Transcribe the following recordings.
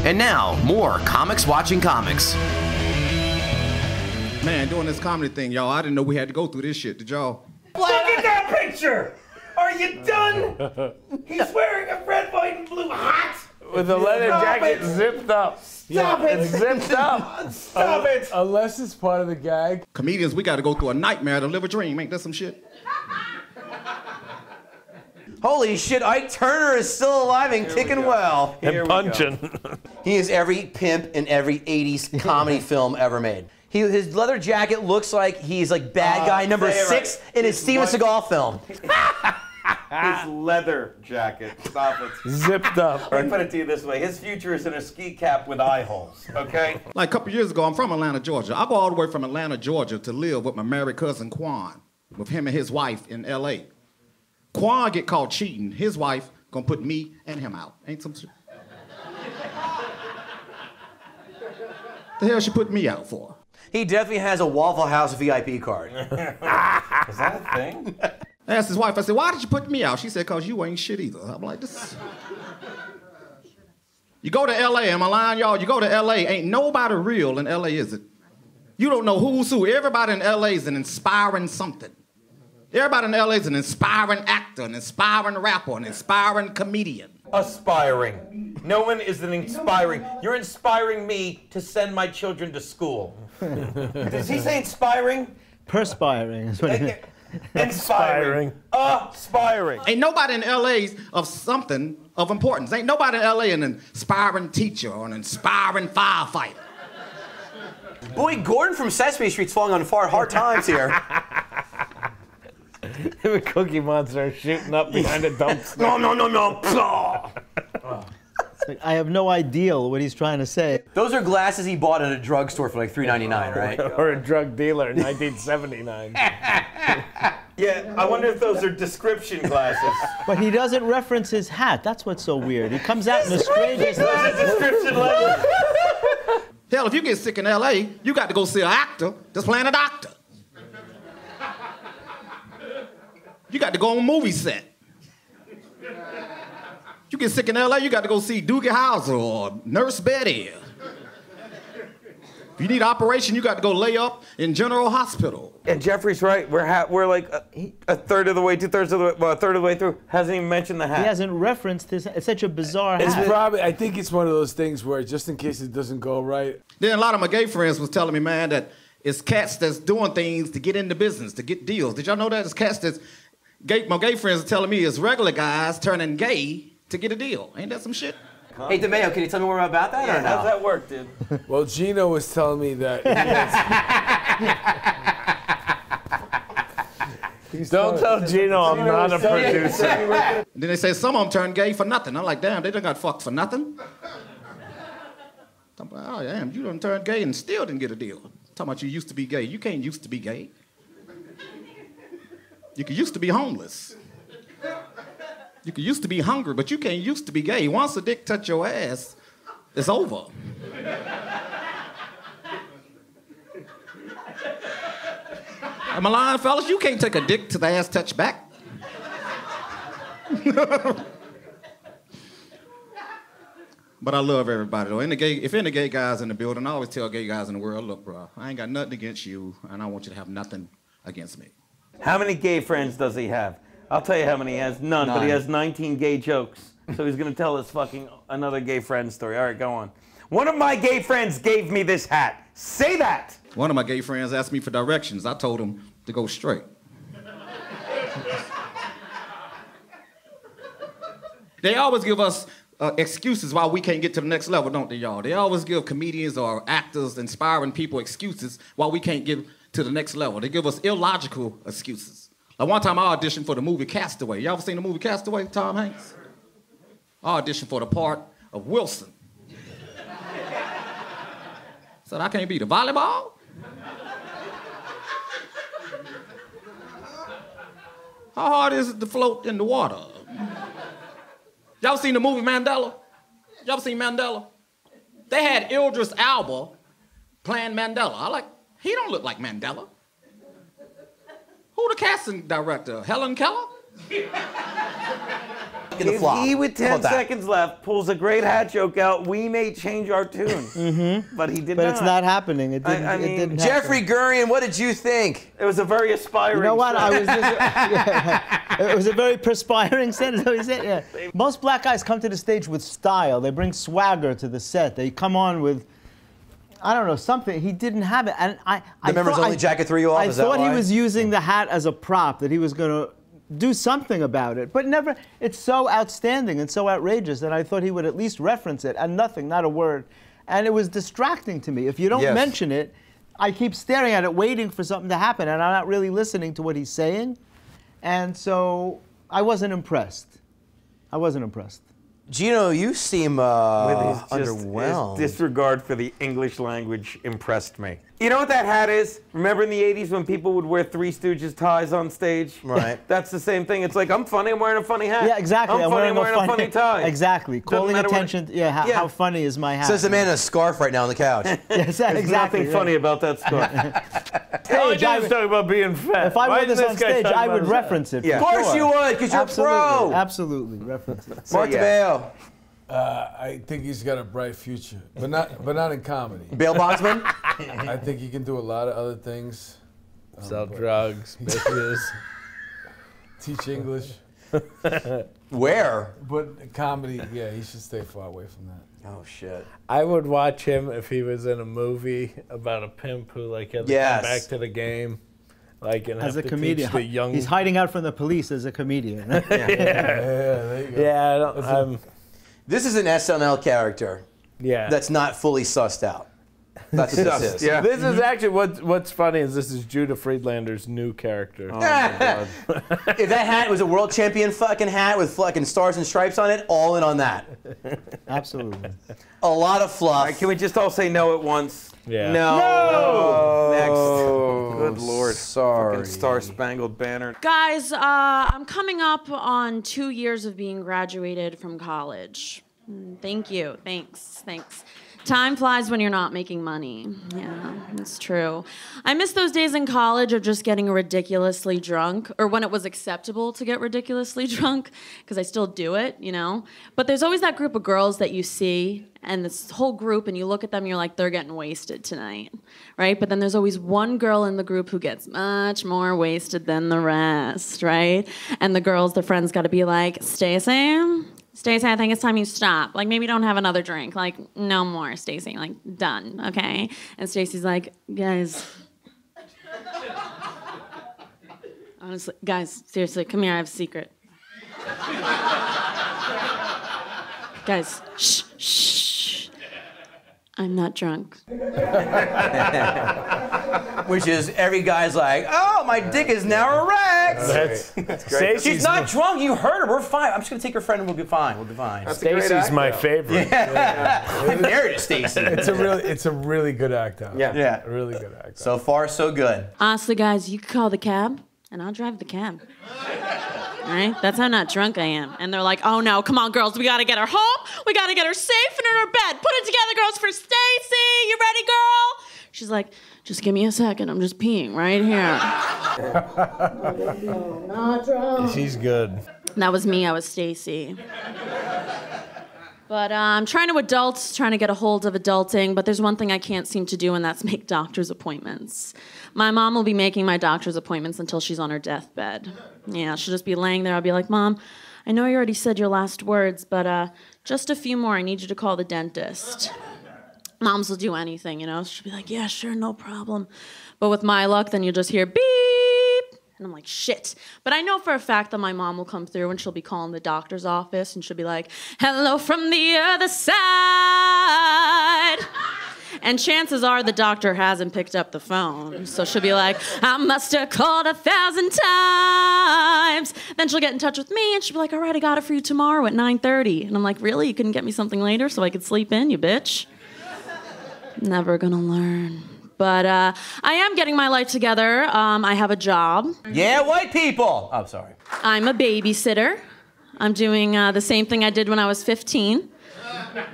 And now, more Comics Watching Comics. Man, doing this comedy thing, y'all, I didn't know we had to go through this shit. Did y'all? Look at that picture! Are you done? He's wearing a red, white, and blue hat! With a leather jacket zipped up. Stop it! It's zipped up. Stop it! Unless it's part of the gag. Comedians, we got to go through a nightmare to live a dream. Ain't that some shit? Holy shit, Ike Turner is still alive and kicking well. And punching. He is every pimp in every 80s comedy film ever made. His leather jacket looks like he's like bad guy number 6 in his Steven Seagal film. His leather jacket. Stop it. Zipped up. Let me put it to you this way. His future is in a ski cap with eye holes, okay? Like a couple years ago, I'm from Atlanta, Georgia. I go all the way from Atlanta, Georgia to live with my married cousin, Quan, with him and his wife in L.A. Quan get caught cheating. His wife gonna put me and him out. Ain't some shit? The hell she put me out for? He definitely has a Waffle House VIP card. Is that a thing? I asked his wife, I said, why did you put me out? She said, because you ain't shit either. I'm like, this. You go to L.A., am I lying, y'all? You go to L.A., ain't nobody real in L.A., is it? You don't know who's who. Everybody in L.A. is an inspiring something. Everybody in L.A. is an inspiring actor, an inspiring rapper, an inspiring comedian. Aspiring. No one is an inspiring. You're inspiring me to send my children to school. Does he say inspiring? Perspiring is what he Inspiring. Aspiring. Ain't nobody in L.A. of something of importance. Ain't nobody in L.A. an inspiring teacher or an inspiring firefighter. Boy, Gordon from Sesame Street's falling on hard times here. The Cookie Monster shooting up behind a dumpster. No. I have no idea what he's trying to say. Those are glasses he bought at a drugstore for like $3.99, right? Or a drug dealer in 1979. Yeah, I wonder if those are description glasses. But he doesn't reference his hat. That's what's so weird. He comes out in the strangest Description level. Hell, if you get sick in L.A., you got to go see an actor that's playing a doctor. You got to go on a movie set. You get sick in L.A., you got to go see Doogie Howser or Nurse Betty. If you need an operation, you got to go lay up in General Hospital. And Jeffrey's right. We're like a third of the way, two-thirds of the way, well, a third of the way through. Hasn't even mentioned the hat. He hasn't referenced his. It's such a bizarre It's hat. probably, I think it's one of those things where just in case it doesn't go right. Then a lot of my gay friends was telling me, man, that it's cats that's doing things to get into business, to get deals. Did y'all know that? It's cats that's my gay friends are telling me it's regular guys turning gay to get a deal. Ain't that some shit? Hey, DeMayo, can you tell me more about that or no? How's that work, dude? Well, Gino was telling me that. Don't tell Gino I'm not a producer. And then they say some of them turn gay for nothing. I'm like, damn, they done got fucked for nothing. I'm like, oh, damn, you done turned gay and still didn't get a deal. Talking about you used to be gay. You can't used to be gay. You could used to be homeless. You could used to be hungry, but you can't used to be gay. Once a dick touch your ass, it's over. Am I lying, fellas? You can't take a dick to the ass touch back. But I love everybody, though. If any gay guys in the building, I always tell gay guys in the world, look, bro, I ain't got nothing against you, and I want you to have nothing against me. How many gay friends does he have? I'll tell you how many he has. None, but he has 19 gay jokes. So he's going to tell us fucking another gay friend story. All right, go on. One of my gay friends gave me this hat. Say that. One of my gay friends asked me for directions. I told him to go straight. They always give us excuses why we can't get to the next level, don't they, y'all? They always give comedians or actors, inspiring people excuses why we can't get to the next level. They give us illogical excuses. Like one time I auditioned for the movie Castaway. Y'all ever seen the movie Castaway, Tom Hanks? I auditioned for the part of Wilson. Said, I can't be the volleyball? How hard is it to float in the water? Y'all seen the movie Mandela? Y'all seen Mandela? They had Idris Elba playing Mandela. I like, he don't look like Mandela. Who the casting director? Helen Keller? in the If flop. he, with How 10 about that? seconds left, pulls a great hat joke out, we may change our tune. But he did But not. it's not happening. It didn't. I mean, it didn't Jeffrey happen. Gurian, what did you think? It was a very aspiring. You know what? set. I was. It was a very perspiring set. Is that what you said? Yeah. Most black guys come to the stage with style. They bring swagger to the set. They come on with, I don't know, something. He didn't have it, and I. The members only jacket threw you off. I Is that thought he why? was using the hat as a prop. That he was going to do something about it, but never. It's so outstanding and so outrageous that I thought he would at least reference it, and nothing, not a word. And it was distracting to me. If you don't Yes. mention it, I keep staring at it, waiting for something to happen, and I'm not really listening to what he's saying. And so I wasn't impressed. I wasn't impressed. Gino, you seem With his underwhelmed. his disregard for the English language impressed me. You know what that hat is? Remember in the 80s when people would wear Three Stooges ties on stage? Right. That's the same thing. It's like, I'm funny, I'm wearing a funny hat. Yeah, exactly. I'm funny, I'm wearing a funny tie. Exactly. Doesn't Calling matter what- attention. Yeah, how funny is my hat? Says the man in a scarf right now on the couch. Yes, There's exactly. nothing funny about that scarf. Stage, I would- talking about being fat. If I were this on stage, I would reference it. Yeah. for Of course sure. you would, because you're Absolutely. a pro. Absolutely, reference it. Mark DeBeo. I think he's got a bright future, but not in comedy. Bail Bondsman. I think he can do a lot of other things. Sell drugs, bitches. Teach English. Where? But comedy, yeah, he should stay far away from that. Oh, shit. I would watch him if he was in a movie about a pimp who like had to Yes. come back to the game, like and As have a to comedian, teach the young. he's hiding out from the police as a comedian. Yeah, there you go. Yeah, I don't, I'm. This is an SNL character Yeah. that's not fully sussed out. That's what this is. Yeah. This is actually what's funny is this is Judah Friedlander's new character. If that hat was a world champion fucking hat with fucking stars and stripes on it, all in on that. Absolutely. A lot of fluff. All right, can we just all say no at once? Yeah. No. Next. Good Lord. Sorry. Fucking Star-Spangled Banner. Guys, I'm coming up on 2 years of being graduated from college. Thank you. Thanks. Time flies when you're not making money. Yeah, it's true. I miss those days in college of just getting ridiculously drunk, or when it was acceptable to get ridiculously drunk, because I still do it, you know? But there's always that group of girls that you see, and this whole group, and you look at them, and you're like, they're getting wasted tonight, right? But then there's always one girl in the group who gets much more wasted than the rest, right? And the girls, their friends got to be like, Stacey, I think it's time you stop. Like, maybe don't have another drink. Like, no more, Stacey. Like, done, okay? And Stacey's like, guys. Honestly, guys, seriously, come here, I have a secret. Guys, shh. I'm not drunk. Which is every guy's like, oh, my dick is now erect. That's great. She's not drunk. You heard her. We're fine. I'm just gonna take her friend and we'll be fine. We'll be fine. Stacey's my favorite. I'm married to Stacey. It's a really good act out. Yeah. A really good act out. So far, so good. Honestly, guys, you could call the cab, and I'll drive the cab. All right? That's how not drunk I am. And they're like, oh no, come on, girls, we gotta get her home. We gotta get her safe and in her bed. Put it together, girls, for Stacey. You ready, girl? She's like, just give me a second. I'm just peeing right here. Not drunk. She's good. That was me. I was Stacey. But I'm trying to trying to get a hold of adulting, but there's one thing I can't seem to do, and that's make doctor's appointments. My mom will be making my doctor's appointments until she's on her deathbed. Yeah, she'll just be laying there. I'll be like, Mom, I know you already said your last words, but just a few more. I need you to call the dentist. Moms will do anything, you know? She'll be like, yeah, sure, no problem. But with my luck, then you'll just hear beep. And I'm like, shit. But I know for a fact that my mom will come through and she'll be calling the doctor's office and she'll be like, hello from the other side. And chances are the doctor hasn't picked up the phone. So she'll be like, I must have called 1,000 times. Then she'll get in touch with me and she'll be like, all right, I got it for you tomorrow at 9:30. And I'm like, really? You couldn't get me something later so I could sleep in, you bitch? Never gonna learn. But I am getting my life together. I have a job. Yeah, white people. Oh, sorry. I'm a babysitter. I'm doing the same thing I did when I was 15.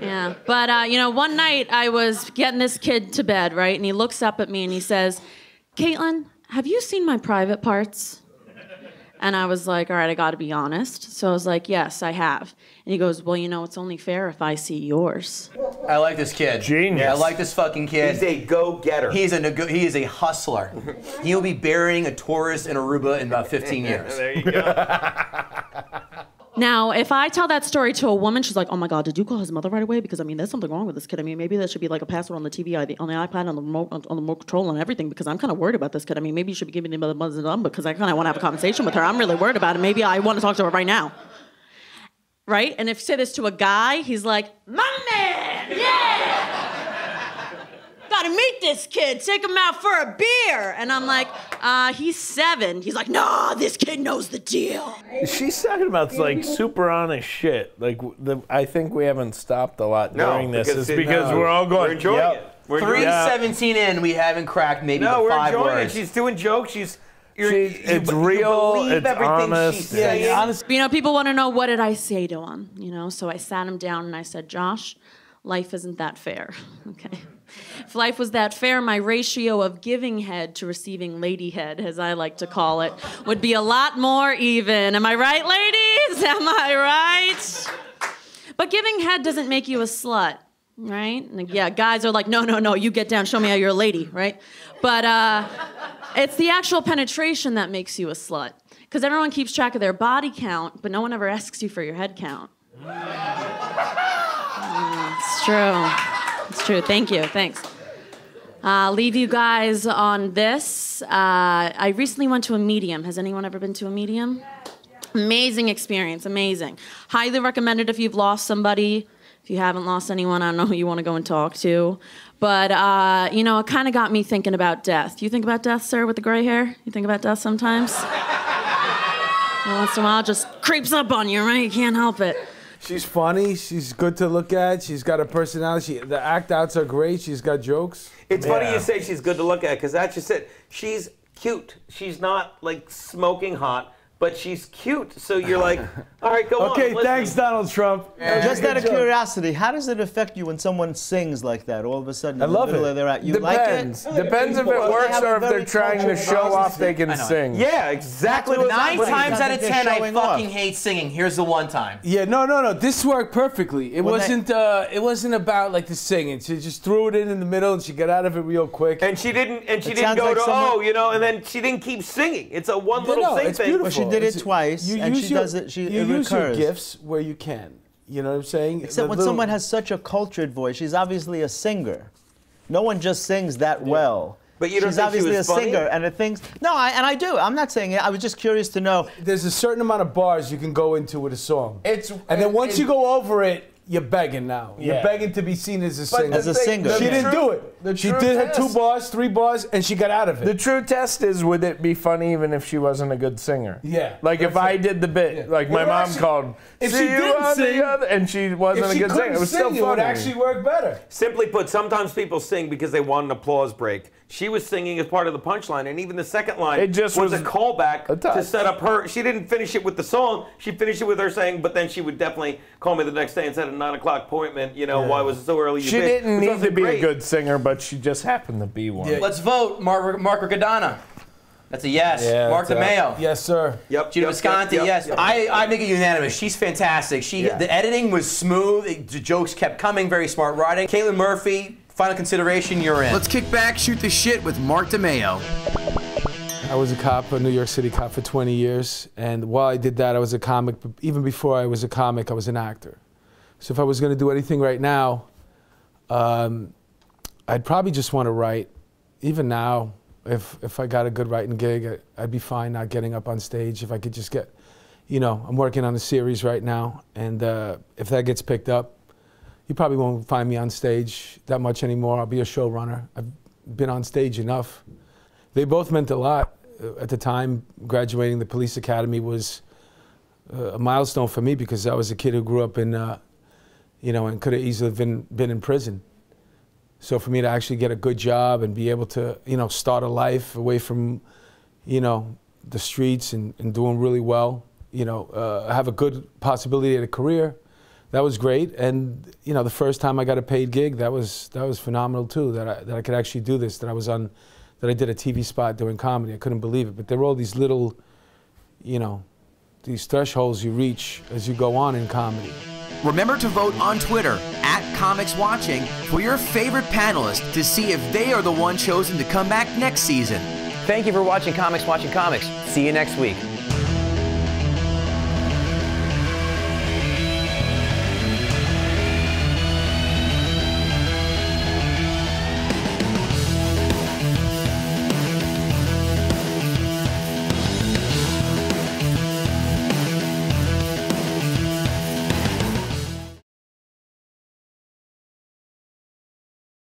Yeah, but you know, one night I was getting this kid to bed, right? And he looks up at me and he says, Caitlin, have you seen my private parts? And I was like, all right, I got to be honest. So I was like, yes, I have. And he goes, well, you know, it's only fair if I see yours. I like this kid. Genius. Yeah, I like this fucking kid. He's a go-getter. He is a hustler. He'll be burying a tourist in Aruba in about 15 years. There you go. Now, if I tell that story to a woman, she's like, oh my God, did you call his mother right away? Because, I mean, there's something wrong with this kid. I mean, maybe there should be like a password on the TV, on the iPad, on the remote control and everything, because I'm kind of worried about this kid. I mean, maybe you should be giving him the mother's number because I kind of want to have a conversation with her. I'm really worried about it. Maybe I want to talk to her right now. Right? And if you say this to a guy, he's like, my man, yeah! Gotta meet this kid, take him out for a beer. And I'm like, he's 7. He's like, nah, this kid knows the deal. She's talking about like super honest shit. Like I think we haven't stopped a lot during this. It's because we're all going. We're enjoying it. We're 3:17 in, we haven't cracked maybe the 5 we're enjoying words. it. She's doing jokes. It's real. You believe It's everything honest. she's saying. You know, people want to know, what did I say to him? You know, so I sat him down and I said, Josh, life isn't that fair, okay? If life was that fair, my ratio of giving head to receiving lady head, as I like to call it, would be a lot more even. Am I right, ladies? Am I right? But giving head doesn't make you a slut, right? Like, yeah, guys are like, no, you get down, show me how you're a lady, right? But it's the actual penetration that makes you a slut. Because everyone keeps track of their body count, but no one ever asks you for your head count. It's true. It's true. Thank you. Thanks. Leave you guys on this. I recently went to a medium. Has anyone ever been to a medium? Amazing experience. Amazing. Highly recommended if you've lost somebody. If you haven't lost anyone, I don't know who you want to go and talk to. But, you know, it kind of got me thinking about death. You think about death, sir, with the gray hair? You think about death sometimes? Once in a while, it just creeps up on you, right? You can't help it. She's funny. She's good to look at. She's got a personality. The act outs are great. She's got jokes. It's funny you say she's good to look at, because that's just it. She's cute. She's not like smoking hot, but she's cute. So you're like, all right, go on. Okay, thanks, Donald Trump. Just out of curiosity, how does it affect you when someone sings like that? All of a sudden, I love it. You Depends. like it? Depends if it works or if they're trying to show off they can sing. Yeah, exactly. 9 times out of 10, I showing fucking off. hate singing. Here's the one time. Yeah, no. This worked perfectly. It wasn't about like the singing. She just threw it in the middle and she got out of it real quick. And she didn't sounds go like to someone- you know, and then she didn't keep singing. It's a one little it's thing. beautiful. Well, she did it twice, and she does it. It use your recurs. gifts where you can. You know what I'm saying? Except when someone has such a cultured voice, she's obviously a singer. No one just sings that well. But you don't she's think obviously she was a funny? singer, and it thinks no, and I do. I'm not saying it. I was just curious to know. There's a certain amount of bars you can go into with a song. And then once you go over it, you're begging now. You're Yeah. begging to be seen as a singer. As a singer. She didn't do it. the She true did her test- 2 bars, 3 bars, and she got out of it. The true test is, would it be funny even if she wasn't a good singer? Yeah, Like if that's I it. did the bit, Yeah. like my Well, mom actually, called, if "See she you didn't on the sing- other," and she wasn't if a she good singer, couldn't it was sing, still it would funny. actually work better. Simply put, sometimes people sing because they want an applause break. She was singing as part of the punchline, and even the second line It just was a was callback a touch. to set up her. She didn't finish it with the song. She finished it with her saying, but then she would definitely call me the next day and said a 9 o'clock appointment. You know, why was it so early? You She bitch? didn't Which need wasn't to be great. a good singer, but she just happened to be one. Yeah. Let's vote. Mark Riccadonna. That's a yes. Yeah, Mark that's DeMeo. Yes, sir. Yep. Gina yep, Visconti, yep, yes. yep. I make it unanimous. She's fantastic. The editing was smooth. The jokes kept coming. Very smart writing. Caitlin Murphy, final consideration, you're in. Let's kick back, shoot the shit with Mark DeMeo. I was a cop, a New York City cop for 20 years. And while I did that, I was a comic. But even before I was a comic, I was an actor. So if I was going to do anything right now, I'd probably just want to write. Even now, if I got a good writing gig, I'd be fine not getting up on stage. If I could just get, you know, I'm working on a series right now. And if that gets picked up, you probably won't find me on stage that much anymore. I'll be a showrunner. I've been on stage enough. They both meant a lot. At the time, graduating the police academy was a milestone for me because I was a kid who grew up in, you know, and could have easily been in prison. So for me to actually get a good job and be able to, you know, start a life away from, you know, the streets and doing really well, you know, have a good possibility at a career, that was great. And, you know, the first time I got a paid gig, that was phenomenal too, that I could actually do this, that I did a TV spot doing comedy. I couldn't believe it. But there were all these little, you know, these thresholds you reach as you go on in comedy. Remember to vote on Twitter @ComicsWatching for your favorite panelist to see if they are the one chosen to come back next season. Thank you for watching Comics Watching Comics. See you next week.